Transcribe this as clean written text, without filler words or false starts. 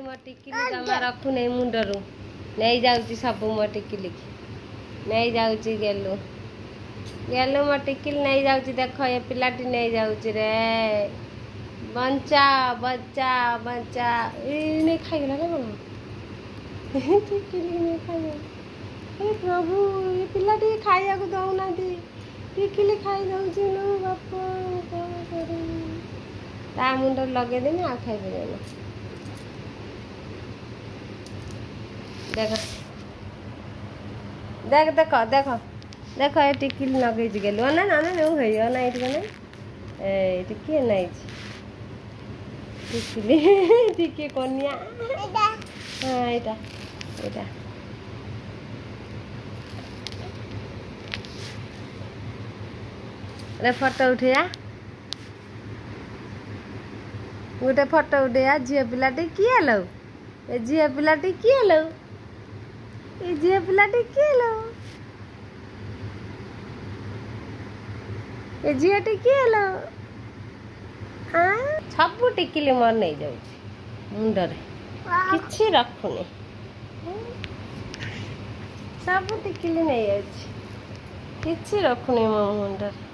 मो टिकिली जमा रखु नहीं मुंडरू नहीं जाऊँ सब मो टिकिली नहीं जाऊँ गेलु गेलु मो टिकिली नहीं जाऊँ देख ये पिलाटी नहीं जाऊँ रे बंचा बच्चा बच्चा नहीं खाईगला ना कौन टिकिली नहीं खाई प्रभु ये पिलाटी खाया को दौना टिकिली खाई दौची लो बाप ता मुंड लगेदेमी आ खाई पारे देख देख देख देख देख ये टिकिली लगे गेलु ना ना ना है ना ये किए नहीं टिकिली टिके कनिया हाँ यहाँ यहाँ अरे फोटो उठेया गोटे फोटो उठेया झील पिलाटी किए लो झील पिलाटी किए लो झील पिलाटी किए लो झीलटी किए लो हाँ सब टिकिली मोर नहीं जाऊँ मुंडरे किछि रखुनी सब टिकिली नहीं जाऊँ किछि रखुनी मो मुंडरे।